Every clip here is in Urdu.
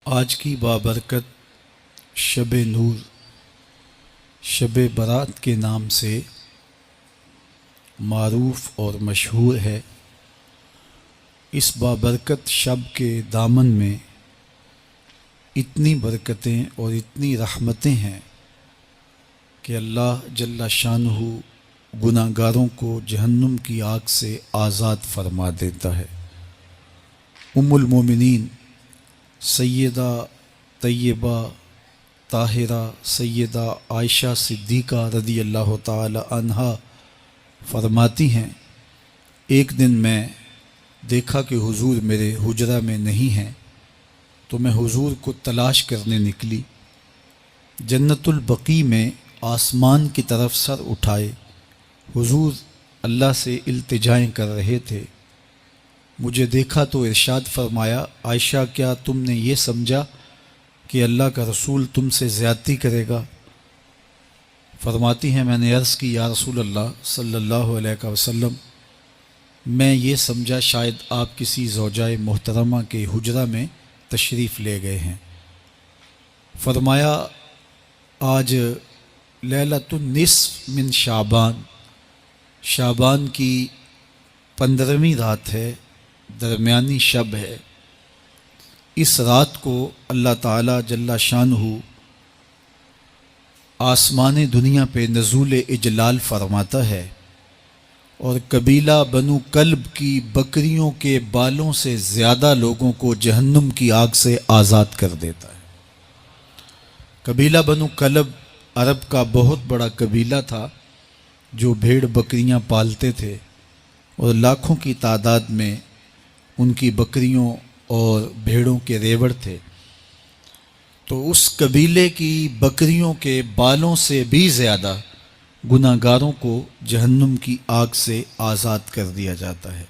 آج کی بابرکت شب نور شب برات کے نام سے معروف اور مشہور ہے۔ اس بابرکت شب کے دامن میں اتنی برکتیں اور اتنی رحمتیں ہیں کہ اللہ جل شانہ گناہ گاروں کو جہنم کی آگ سے آزاد فرما دیتا ہے۔ ام المومنین سیدہ طیبہ طاہرہ سیدہ عائشہ صدیقہ رضی اللہ تعالی عنہا فرماتی ہیں، ایک دن میں دیکھا کہ حضور میرے حجرہ میں نہیں ہیں، تو میں حضور کو تلاش کرنے نکلی۔ جنت البقیع میں آسمان کی طرف سر اٹھائے حضور اللہ سے التجائیں کر رہے تھے۔ مجھے دیکھا تو ارشاد فرمایا، عائشہ کیا تم نے یہ سمجھا کہ اللہ کا رسول تم سے زیادتی کرے گا؟ فرماتی ہیں میں نے عرض کی یا رسول اللہ صلی اللہ علیہ وسلم، میں یہ سمجھا شاید آپ کسی زوجائے محترمہ کے حجرہ میں تشریف لے گئے ہیں۔ فرمایا آج لیلۃ النصف من شعبان، شعبان کی 15ویں رات ہے، درمیانی شب ہے۔ اس رات کو اللہ تعالی جل شانہ آسمان دنیا پہ نزول اجلال فرماتا ہے اور قبیلہ بنو کلب کی بکریوں کے بالوں سے زیادہ لوگوں کو جہنم کی آگ سے آزاد کر دیتا ہے۔ قبیلہ بنو کلب عرب کا بہت بڑا قبیلہ تھا جو بھیڑ بکریاں پالتے تھے اور لاکھوں کی تعداد میں ان کی بکریوں اور بھیڑوں کے ریوڑ تھے۔ تو اس قبیلے کی بکریوں کے بالوں سے بھی زیادہ گناہ گاروں کو جہنم کی آگ سے آزاد کر دیا جاتا ہے۔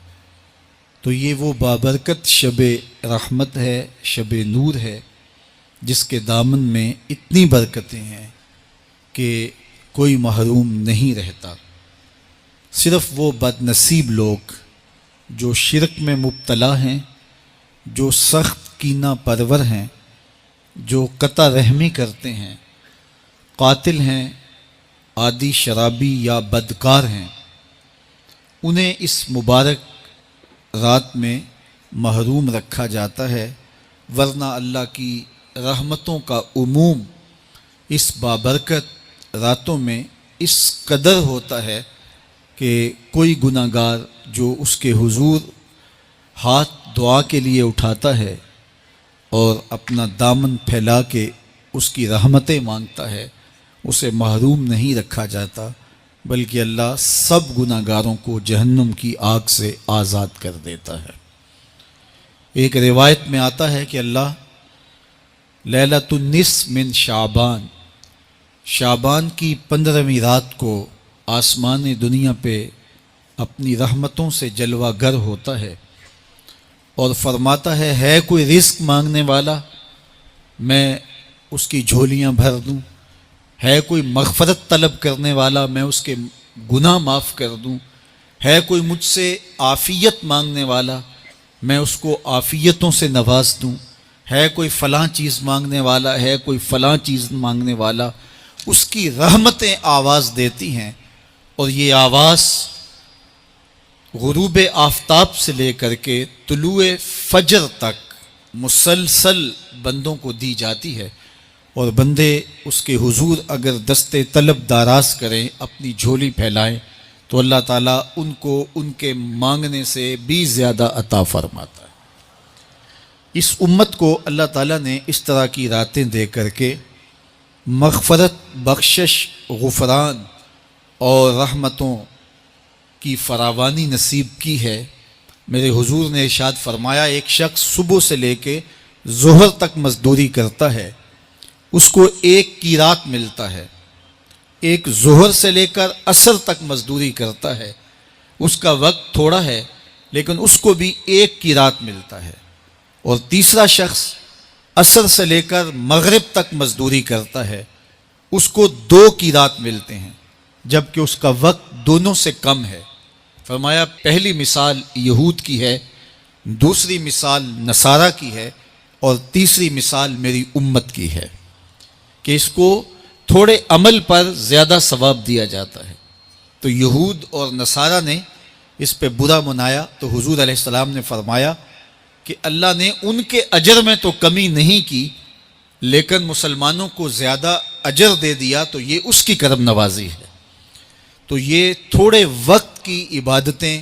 تو یہ وہ بابرکت شب رحمت ہے، شب نور ہے، جس کے دامن میں اتنی برکتیں ہیں کہ کوئی محروم نہیں رہتا۔ صرف وہ بد نصیب لوگ جو شرک میں مبتلا ہیں، جو سخت کینہ پرور ہیں، جو قطع رحمی کرتے ہیں، قاتل ہیں، عادی شرابی یا بدکار ہیں، انہیں اس مبارک رات میں محروم رکھا جاتا ہے، ورنہ اللہ کی رحمتوں کا عموم اس بابرکت راتوں میں اس قدر ہوتا ہے کہ کوئی گناہ گار جو اس کے حضور ہاتھ دعا کے لیے اٹھاتا ہے اور اپنا دامن پھیلا کے اس کی رحمتیں مانگتا ہے، اسے محروم نہیں رکھا جاتا، بلکہ اللہ سب گناہ گاروں کو جہنم کی آگ سے آزاد کر دیتا ہے۔ ایک روایت میں آتا ہے کہ اللہ لیلۃ النصف من شعبان، شعبان کی 15ویں رات کو آسمان دنیا پہ اپنی رحمتوں سے جلوہ گر ہوتا ہے اور فرماتا ہے کوئی رزق مانگنے والا، میں اس کی جھولیاں بھر دوں، ہے کوئی مغفرت طلب کرنے والا، میں اس کے گناہ معاف کر دوں، ہے کوئی مجھ سے عافیت مانگنے والا، میں اس کو عافیتوں سے نواز دوں، ہے کوئی فلاں چیز مانگنے والا، ہے کوئی فلاں چیز مانگنے والا، اس کی رحمتیں آواز دیتی ہیں اور یہ آواز غروب آفتاب سے لے کر کے طلوع فجر تک مسلسل بندوں کو دی جاتی ہے، اور بندے اس کے حضور اگر دست طلب دراز کریں، اپنی جھولی پھیلائیں، تو اللہ تعالیٰ ان کو ان کے مانگنے سے بھی زیادہ عطا فرماتا ہے۔ اس امت کو اللہ تعالیٰ نے اس طرح کی راتیں دے کر کے مغفرت، بخشش، غفران اور رحمتوں کی فراوانی نصیب کی ہے۔ میرے حضور نے ارشاد فرمایا ایک شخص صبح سے لے کے ظہر تک مزدوری کرتا ہے، اس کو ایک قیراط ملتا ہے۔ ایک ظہر سے لے کر عصر تک مزدوری کرتا ہے، اس کا وقت تھوڑا ہے لیکن اس کو بھی ایک قیراط ملتا ہے۔ اور تیسرا شخص عصر سے لے کر مغرب تک مزدوری کرتا ہے، اس کو 2 قیراط ملتے ہیں، جبکہ اس کا وقت دونوں سے کم ہے۔ فرمایا پہلی مثال یہود کی ہے، دوسری مثال نصارہ کی ہے، اور تیسری مثال میری امت کی ہے کہ اس کو تھوڑے عمل پر زیادہ ثواب دیا جاتا ہے۔ تو یہود اور نصارہ نے اس پہ برا منایا تو حضور علیہ السلام نے فرمایا کہ اللہ نے ان کے اجر میں تو کمی نہیں کی، لیکن مسلمانوں کو زیادہ اجر دے دیا، تو یہ اس کی کرم نوازی ہے۔ تو یہ تھوڑے وقت کی عبادتیں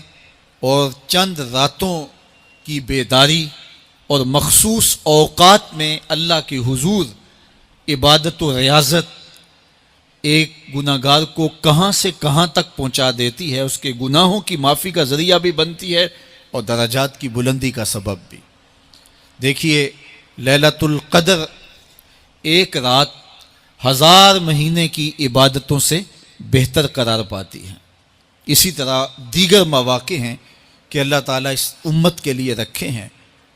اور چند راتوں کی بیداری اور مخصوص اوقات میں اللہ کے حضور عبادت و ریاضت ایک گناہ گار کو کہاں سے کہاں تک پہنچا دیتی ہے، اس کے گناہوں کی معافی کا ذریعہ بھی بنتی ہے اور درجات کی بلندی کا سبب بھی۔ دیکھیے لیلۃ القدر ایک رات 1000 مہینے کی عبادتوں سے بہتر قرار پاتی ہے۔ اسی طرح دیگر مواقع ہیں کہ اللہ تعالیٰ اس امت کے لیے رکھے ہیں،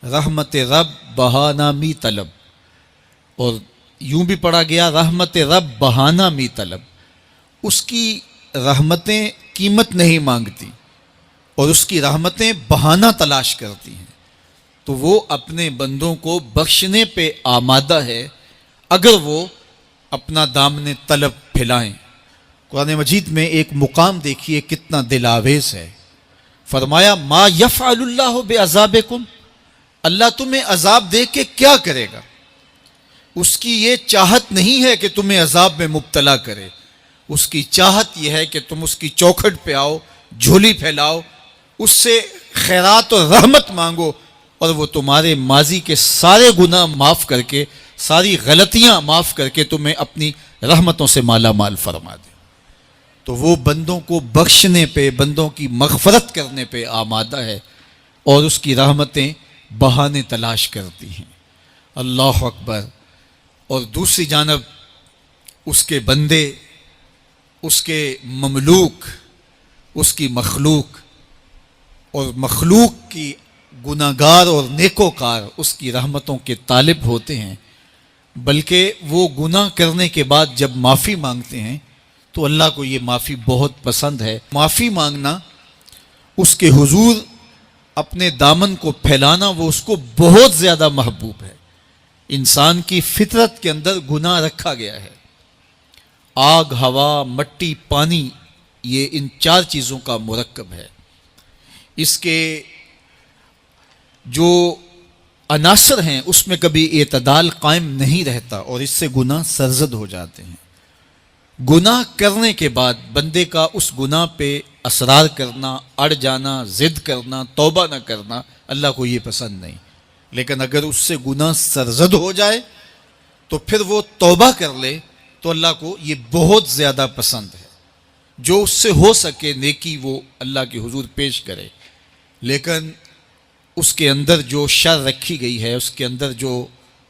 رحمت رب بہانہ می طلب، اور یوں بھی پڑھا گیا رحمت رب بہانہ می طلب۔ اس کی رحمتیں قیمت نہیں مانگتی اور اس کی رحمتیں بہانہ تلاش کرتی ہیں، تو وہ اپنے بندوں کو بخشنے پہ آمادہ ہے اگر وہ اپنا دامن طلب پھیلائیں۔ قرآن مجید میں ایک مقام دیکھیے کتنا دل آویز ہے، فرمایا ما یفعل اللہ بعذابکم، اللہ تمہیں عذاب دے کے کیا کرے گا؟ اس کی یہ چاہت نہیں ہے کہ تمہیں عذاب میں مبتلا کرے، اس کی چاہت یہ ہے کہ تم اس کی چوکھٹ پہ آؤ، جھولی پھیلاؤ، اس سے خیرات اور رحمت مانگو، اور وہ تمہارے ماضی کے سارے گناہ معاف کر کے، ساری غلطیاں معاف کر کے تمہیں اپنی رحمتوں سے مالا مال فرما دے۔ تو وہ بندوں کو بخشنے پہ، بندوں کی مغفرت کرنے پہ آمادہ ہے اور اس کی رحمتیں بہانے تلاش کرتی ہیں۔ اللہ اکبر۔ اور دوسری جانب اس کے بندے، اس کے مملوک، اس کی مخلوق، اور مخلوق کی گناہ گار اور نیکوکار اس کی رحمتوں کے طالب ہوتے ہیں، بلکہ وہ گناہ کرنے کے بعد جب معافی مانگتے ہیں تو اللہ کو یہ معافی بہت پسند ہے۔ معافی مانگنا، اس کے حضور اپنے دامن کو پھیلانا، وہ اس کو بہت زیادہ محبوب ہے۔ انسان کی فطرت کے اندر گناہ رکھا گیا ہے۔ آگ، ہوا، مٹی، پانی، یہ ان 4 چیزوں کا مرکب ہے۔ اس کے جو عناصر ہیں اس میں کبھی اعتدال قائم نہیں رہتا اور اس سے گناہ سرزد ہو جاتے ہیں۔ گناہ کرنے کے بعد بندے کا اس گناہ پہ اصرار کرنا، اڑ جانا، ضد کرنا، توبہ نہ کرنا، اللہ کو یہ پسند نہیں۔ لیکن اگر اس سے گناہ سرزد ہو جائے تو پھر وہ توبہ کر لے تو اللہ کو یہ بہت زیادہ پسند ہے۔ جو اس سے ہو سکے نیکی وہ اللہ کے حضور پیش کرے، لیکن اس کے اندر جو شر رکھی گئی ہے، اس کے اندر جو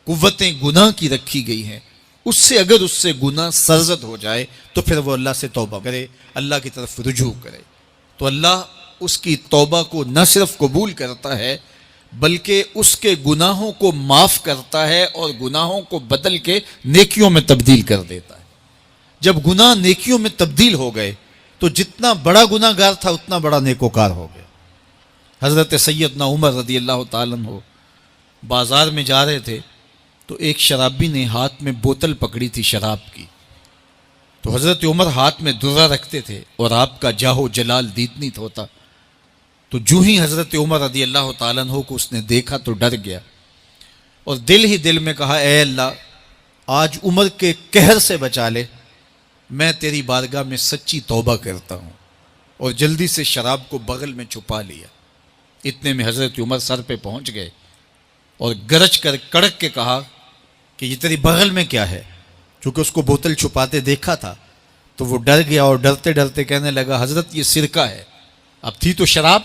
قوتیں گناہ کی رکھی گئی ہیں، اس سے اگر اس سے گناہ سرزد ہو جائے تو پھر وہ اللہ سے توبہ کرے، اللہ کی طرف رجوع کرے، تو اللہ اس کی توبہ کو نہ صرف قبول کرتا ہے بلکہ اس کے گناہوں کو معاف کرتا ہے اور گناہوں کو بدل کے نیکیوں میں تبدیل کر دیتا ہے۔ جب گناہ نیکیوں میں تبدیل ہو گئے تو جتنا بڑا گناہ گار تھا اتنا بڑا نیکوکار ہو گیا۔ حضرت سیدنا عمر رضی اللہ تعالیٰ عنہ بازار میں جا رہے تھے تو ایک شرابی نے ہاتھ میں بوتل پکڑی تھی شراب کی، تو حضرت عمر ہاتھ میں درہ رکھتے تھے اور آپ کا جاہ و جلال دیدنیت ہوتا، تو جو ہی حضرت عمر رضی اللہ تعالیٰ عنہ کو اس نے دیکھا تو ڈر گیا اور دل ہی دل میں کہا اے اللہ آج عمر کے قہر سے بچا لے، میں تیری بارگاہ میں سچی توبہ کرتا ہوں، اور جلدی سے شراب کو بغل میں چھپا لیا۔ اتنے میں حضرت عمر سر پہ پہنچ گئے اور گرج کر کڑک کے کہا کہ یہ تیری بغل میں کیا ہے؟ چونکہ اس کو بوتل چھپاتے دیکھا تھا تو وہ ڈر گیا اور ڈرتے ڈرتے کہنے لگا حضرت یہ سرکہ ہے۔ اب تھی تو شراب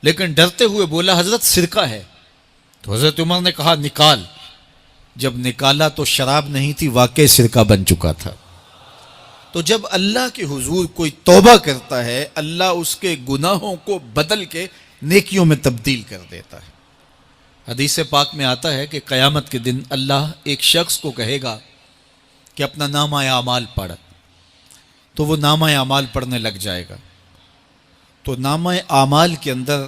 لیکن ڈرتے ہوئے بولا حضرت سرکہ ہے۔ تو حضرت عمر نے کہا نکال۔ جب نکالا تو شراب نہیں تھی، واقعی سرکہ بن چکا تھا۔ تو جب اللہ کے حضور کوئی توبہ کرتا ہے اللہ اس کے گناہوں کو بدل کے نیکیوں میں تبدیل کر دیتا ہے۔ حدیث پاک میں آتا ہے کہ قیامت کے دن اللہ ایک شخص کو کہے گا کہ اپنا نامہ اعمال پڑھ، تو وہ نامہ اعمال پڑھنے لگ جائے گا، تو نامہ اعمال کے اندر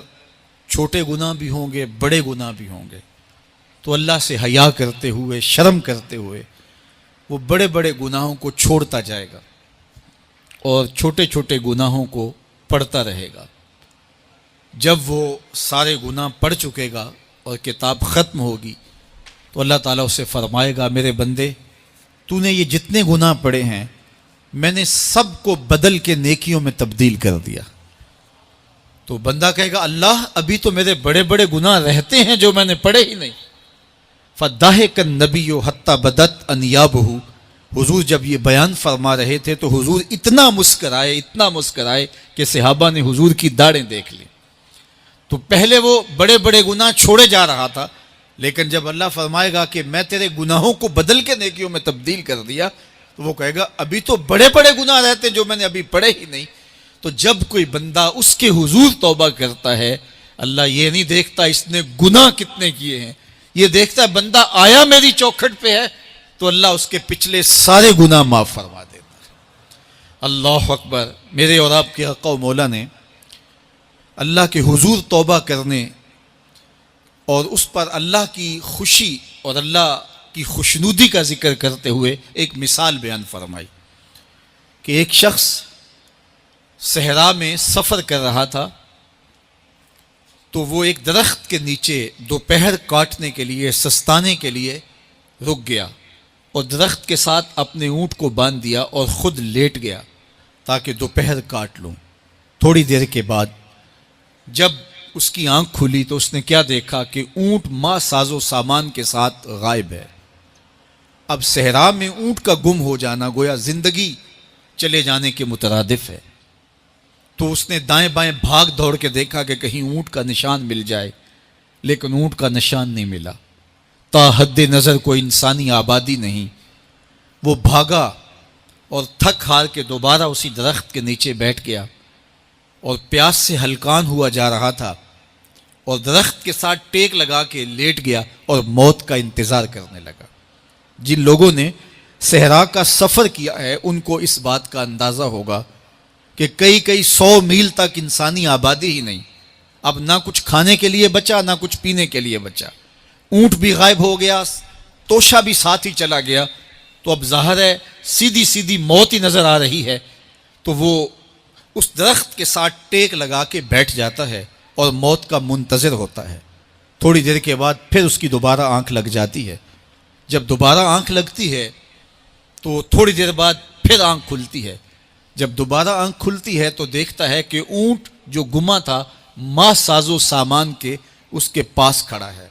چھوٹے گناہ بھی ہوں گے، بڑے گناہ بھی ہوں گے، تو اللہ سے حیا کرتے ہوئے، شرم کرتے ہوئے وہ بڑے بڑے گناہوں کو چھوڑتا جائے گا اور چھوٹے چھوٹے گناہوں کو پڑھتا رہے گا۔ جب وہ سارے گناہ پڑھ چکے گا اور کتاب ختم ہوگی تو اللہ تعالیٰ اسے فرمائے گا، میرے بندے تو نے یہ جتنے گناہ پڑھے ہیں میں نے سب کو بدل کے نیکیوں میں تبدیل کر دیا۔ تو بندہ کہے گا، اللہ ابھی تو میرے بڑے بڑے گناہ رہتے ہیں جو میں نے پڑھے ہی نہیں۔ فَضَحِكَ النَّبِيُّ حَتَّى بَدَتْ أَنْيَابُهُ، حضور جب یہ بیان فرما رہے تھے تو حضور اتنا مسکرائے کہ صحابہ نے حضور کی داڑھیں دیکھ لی۔ تو پہلے وہ بڑے بڑے گناہ چھوڑے جا رہا تھا، لیکن جب اللہ فرمائے گا کہ میں تیرے گناہوں کو بدل کے نیکیوں میں تبدیل کر دیا، تو وہ کہے گا ابھی تو بڑے بڑے گناہ رہتے جو میں نے ابھی پڑھے ہی نہیں۔ تو جب کوئی بندہ اس کے حضور توبہ کرتا ہے، اللہ یہ نہیں دیکھتا اس نے گناہ کتنے کیے ہیں، یہ دیکھتا ہے بندہ آیا میری چوکھٹ پہ ہے تو اللہ اس کے پچھلے سارے گناہ معاف فرما دیتا ہے۔ اللہ اکبر۔ میرے اور آپ کے آقا و مولا نے اللہ کے حضور توبہ کرنے اور اس پر اللہ کی خوشی اور اللہ کی خوشنودی کا ذکر کرتے ہوئے ایک مثال بیان فرمائی کہ ایک شخص صحرا میں سفر کر رہا تھا، تو وہ ایک درخت کے نیچے دوپہر کاٹنے کے لیے، سستانے کے لیے رک گیا اور درخت کے ساتھ اپنے اونٹ کو باندھ دیا اور خود لیٹ گیا تاکہ دوپہر کاٹ لوں۔ تھوڑی دیر کے بعد جب اس کی آنکھ کھلی تو اس نے کیا دیکھا کہ اونٹ ماں ساز و سامان کے ساتھ غائب ہے۔ اب صحرا میں اونٹ کا گم ہو جانا گویا زندگی چلے جانے کے مترادف ہے۔ تو اس نے دائیں بائیں بھاگ دوڑ کے دیکھا کہ کہیں اونٹ کا نشان مل جائے، لیکن اونٹ کا نشان نہیں ملا۔ تا حد نظر کوئی انسانی آبادی نہیں۔ وہ بھاگا اور تھک ہار کے دوبارہ اسی درخت کے نیچے بیٹھ گیا اور پیاس سے ہلکان ہوا جا رہا تھا اور درخت کے ساتھ ٹیک لگا کے لیٹ گیا اور موت کا انتظار کرنے لگا۔ جن لوگوں نے صحرا کا سفر کیا ہے ان کو اس بات کا اندازہ ہوگا کہ کئی 100 میل تک انسانی آبادی ہی نہیں، اب نہ کچھ کھانے کے لیے بچا نہ کچھ پینے کے لیے بچا، اونٹ بھی غائب ہو گیا، توشہ بھی ساتھ ہی چلا گیا، تو اب ظاہر ہے سیدھی موت ہی نظر آ رہی ہے۔ تو وہ اس درخت کے ساتھ ٹیک لگا کے بیٹھ جاتا ہے اور موت کا منتظر ہوتا ہے۔ تھوڑی دیر کے بعد پھر اس کی دوبارہ آنکھ لگ جاتی ہے۔ جب دوبارہ آنکھ لگتی ہے تو تھوڑی دیر بعد پھر آنکھ کھلتی ہے۔ جب دوبارہ آنکھ کھلتی ہے تو دیکھتا ہے کہ اونٹ جو گما تھا ماں ساز و سامان کے اس کے پاس کھڑا ہے۔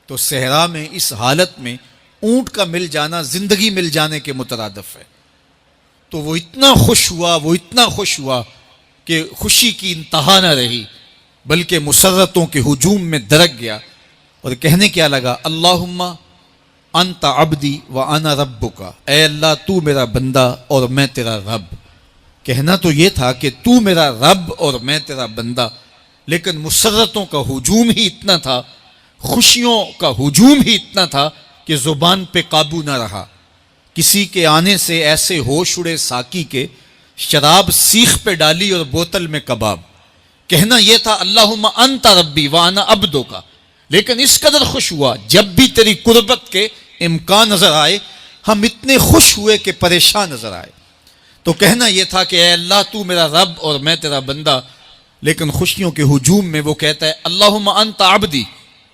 تو صحرا میں اس حالت میں اونٹ کا مل جانا زندگی مل جانے کے مترادف ہے۔ تو وہ اتنا خوش ہوا کہ خوشی کی انتہا نہ رہی، بلکہ مسرتوں کے ہجوم میں درک گیا اور کہنے کیا لگا، اللہم انت عبدی وانا ربک، اے اللہ تو میرا بندہ اور میں تیرا رب۔ کہنا تو یہ تھا کہ تو میرا رب اور میں تیرا بندہ، لیکن مسرتوں کا ہجوم ہی اتنا تھا، خوشیوں کا ہجوم ہی اتنا تھا کہ زبان پہ قابو نہ رہا۔ کسی کے آنے سے ایسے ہوش اڑے ساقی کے، شراب سیخ پہ ڈالی اور بوتل میں کباب۔ کہنا یہ تھا اللہم انت ربی وانا عبدک، لیکن اس قدر خوش ہوا جب بھی تیری قربت کے امکان نظر آئے ہم اتنے خوش ہوئے کہ پریشان نظر آئے۔ تو کہنا یہ تھا کہ اے اللہ تو میرا رب اور میں تیرا بندہ، لیکن خوشیوں کے ہجوم میں وہ کہتا ہے اللہم انت عبدی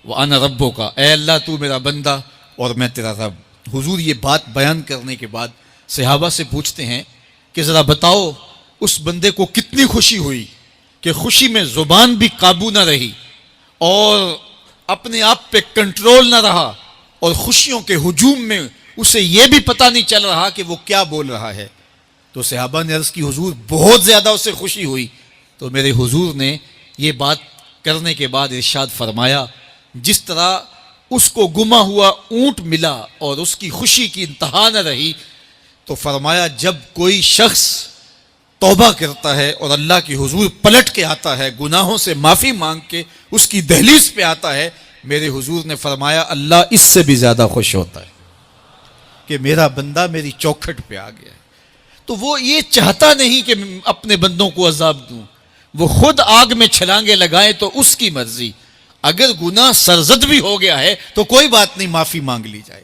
وانا ربک، اے اللہ تو میرا بندہ اور میں تیرا رب۔ حضور یہ بات بیان کرنے کے بعد صحابہ سے پوچھتے ہیں کہ ذرا بتاؤ اس بندے کو کتنی خوشی ہوئی کہ خوشی میں زبان بھی قابو نہ رہی اور اپنے آپ پہ کنٹرول نہ رہا، اور خوشیوں کے ہجوم میں اسے یہ بھی پتہ نہیں چل رہا کہ وہ کیا بول رہا ہے۔ تو صحابہ نے عرض کی حضور بہت زیادہ اسے خوشی ہوئی۔ تو میرے حضور نے یہ بات کرنے کے بعد ارشاد فرمایا، جس طرح اس کو گما ہوا اونٹ ملا اور اس کی خوشی کی انتہا نہ رہی، تو فرمایا جب کوئی شخص توبہ کرتا ہے اور اللہ کی حضور پلٹ کے آتا ہے، گناہوں سے معافی مانگ کے اس کی دہلیز پہ آتا ہے، میرے حضور نے فرمایا اللہ اس سے بھی زیادہ خوش ہوتا ہے کہ میرا بندہ میری چوکھٹ پہ آ گیا ہے۔ تو وہ یہ چاہتا نہیں کہ اپنے بندوں کو عذاب دوں، وہ خود آگ میں چھلانگے لگائے تو اس کی مرضی، اگر گناہ سرزد بھی ہو گیا ہے تو کوئی بات نہیں، معافی مانگ لی جائے.